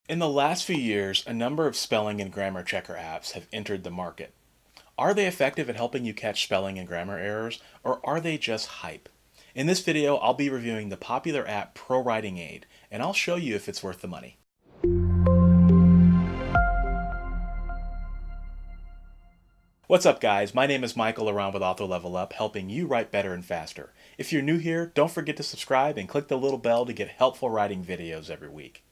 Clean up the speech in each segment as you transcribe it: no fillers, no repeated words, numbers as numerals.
In the last few years, a number of spelling and grammar checker apps have entered the market. Are they effective at helping you catch spelling and grammar errors, or are they just hype? In this video, I'll be reviewing the popular app ProWritingAid, and I'll show you if it's worth the money. What's up, guys? My name is Michael, around with Author Level Up, helping you write better and faster. If you're new here, don't forget to subscribe and click the little bell to get helpful writing videos every week.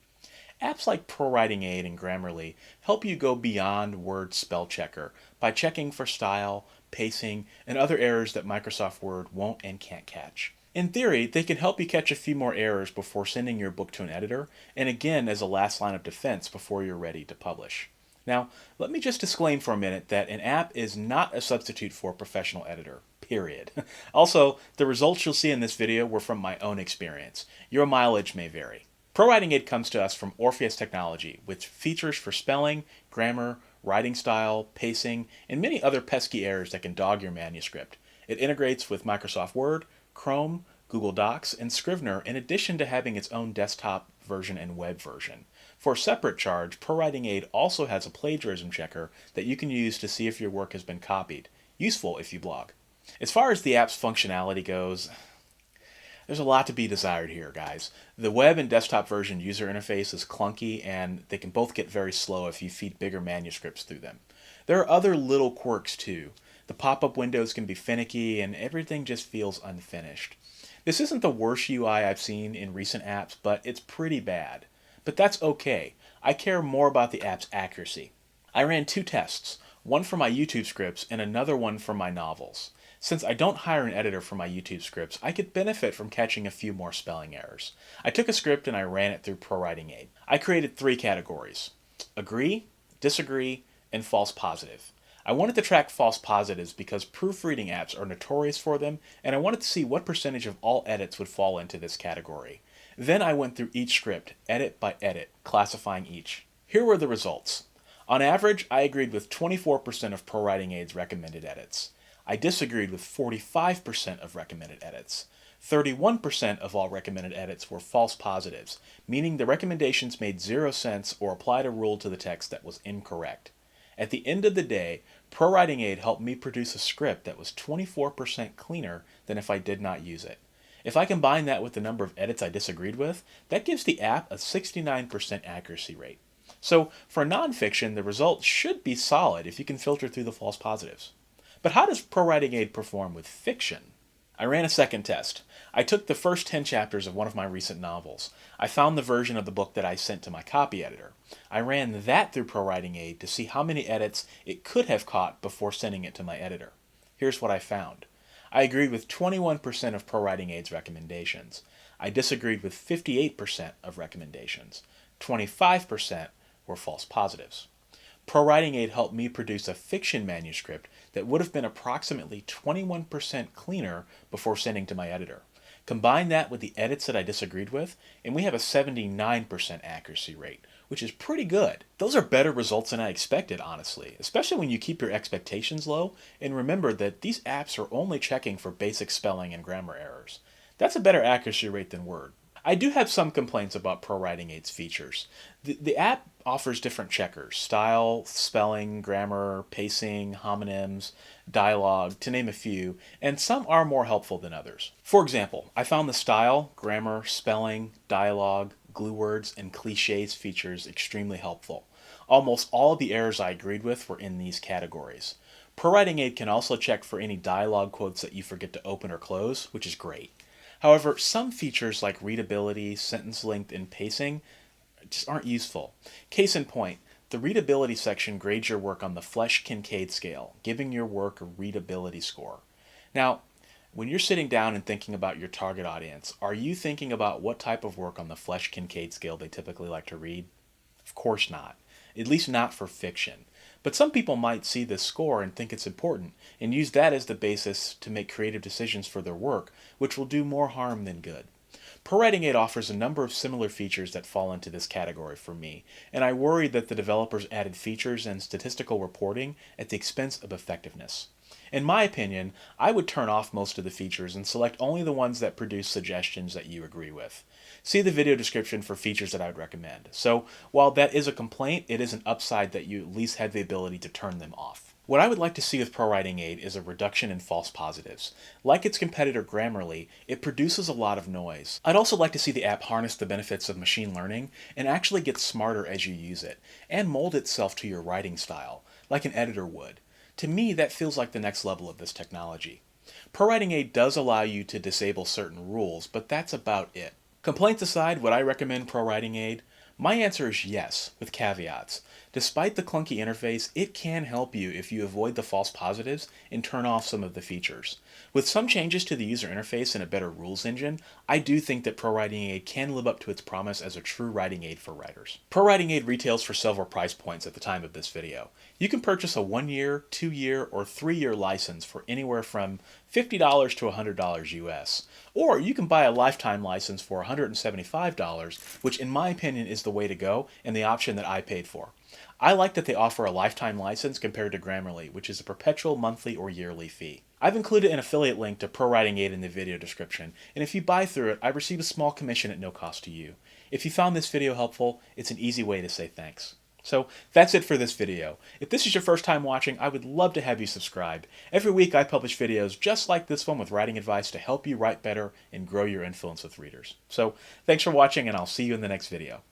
Apps like ProWritingAid and Grammarly help you go beyond Word spell checker by checking for style, pacing, and other errors that Microsoft Word won't and can't catch. In theory, they can help you catch a few more errors before sending your book to an editor, and again as a last line of defense before you're ready to publish. Now, let me just disclaim for a minute that an app is not a substitute for a professional editor, period. Also, the results you'll see in this video were from my own experience. Your mileage may vary. ProWritingAid comes to us from Orpheus Technology, with features for spelling, grammar, writing style, pacing, and many other pesky errors that can dog your manuscript. It integrates with Microsoft Word, Chrome, Google Docs, and Scrivener, in addition to having its own desktop version and web version. For a separate charge, ProWritingAid also has a plagiarism checker that you can use to see if your work has been copied. Useful if you blog. As far as the app's functionality goes, there's a lot to be desired here, guys. The web and desktop version user interface is clunky, and they can both get very slow if you feed bigger manuscripts through them. There are other little quirks too. The pop-up windows can be finicky, and everything just feels unfinished. This isn't the worst UI I've seen in recent apps, but it's pretty bad. But that's okay. I care more about the app's accuracy. I ran two tests, one for my YouTube scripts and another one for my novels. Since I don't hire an editor for my YouTube scripts, I could benefit from catching a few more spelling errors. I took a script and I ran it through ProWritingAid. I created three categories: agree, disagree, and false positive. I wanted to track false positives because proofreading apps are notorious for them, and I wanted to see what percentage of all edits would fall into this category. Then I went through each script, edit by edit, classifying each. Here were the results. On average, I agreed with 24% of ProWritingAid's recommended edits. I disagreed with 45% of recommended edits. 31% of all recommended edits were false positives, meaning the recommendations made zero sense or applied a rule to the text that was incorrect. At the end of the day, ProWritingAid helped me produce a script that was 24% cleaner than if I did not use it. If I combine that with the number of edits I disagreed with, that gives the app a 69% accuracy rate. So for nonfiction, the results should be solid if you can filter through the false positives. But how does ProWritingAid perform with fiction? I ran a second test. I took the first 10 chapters of one of my recent novels. I found the version of the book that I sent to my copy editor. I ran that through ProWritingAid to see how many edits it could have caught before sending it to my editor. Here's what I found. I agreed with 21% of ProWritingAid's recommendations. I disagreed with 58% of recommendations. 25% were false positives. ProWritingAid helped me produce a fiction manuscript that would have been approximately 21% cleaner before sending to my editor. Combine that with the edits that I disagreed with, and we have a 79% accuracy rate, which is pretty good. Those are better results than I expected, honestly, especially when you keep your expectations low and remember that these apps are only checking for basic spelling and grammar errors. That's a better accuracy rate than Word. I do have some complaints about ProWritingAid's features. The app offers different checkers: style, spelling, grammar, pacing, homonyms, dialogue, to name a few, and some are more helpful than others. For example, I found the style, grammar, spelling, dialogue, glue words, and cliches features extremely helpful. Almost all of the errors I agreed with were in these categories. ProWritingAid can also check for any dialogue quotes that you forget to open or close, which is great. However, some features like readability, sentence length, and pacing just aren't useful. Case in point, the readability section grades your work on the Flesch-Kincaid scale, giving your work a readability score. Now, when you're sitting down and thinking about your target audience, are you thinking about what type of work on the Flesch-Kincaid scale they typically like to read? Of course not. At least not for fiction. But some people might see this score and think it's important, and use that as the basis to make creative decisions for their work, which will do more harm than good. ProWritingAid offers a number of similar features that fall into this category for me, and I worry that the developers added features and statistical reporting at the expense of effectiveness. In my opinion, I would turn off most of the features and select only the ones that produce suggestions that you agree with. See the video description for features that I would recommend. So while that is a complaint, it is an upside that you at least have the ability to turn them off. What I would like to see with ProWritingAid is a reduction in false positives. Like its competitor Grammarly, it produces a lot of noise. I'd also like to see the app harness the benefits of machine learning and actually get smarter as you use it, and mold itself to your writing style, like an editor would. To me, that feels like the next level of this technology. ProWritingAid does allow you to disable certain rules, but that's about it. Complaints aside, would I recommend ProWritingAid? My answer is yes, with caveats. Despite the clunky interface, it can help you if you avoid the false positives and turn off some of the features. With some changes to the user interface and a better rules engine, I do think that ProWritingAid can live up to its promise as a true writing aid for writers. ProWritingAid retails for several price points at the time of this video. You can purchase a 1-year, 2-year, or 3-year license for anywhere from $50 to $100 US. Or you can buy a lifetime license for $175, which in my opinion is the way to go and the option that I paid for. I like that they offer a lifetime license compared to Grammarly, which is a perpetual monthly or yearly fee. I've included an affiliate link to ProWritingAid in the video description, and if you buy through it, I receive a small commission at no cost to you. If you found this video helpful, it's an easy way to say thanks. So that's it for this video. If this is your first time watching, I would love to have you subscribe. Every week I publish videos just like this one with writing advice to help you write better and grow your influence with readers. So thanks for watching, and I'll see you in the next video.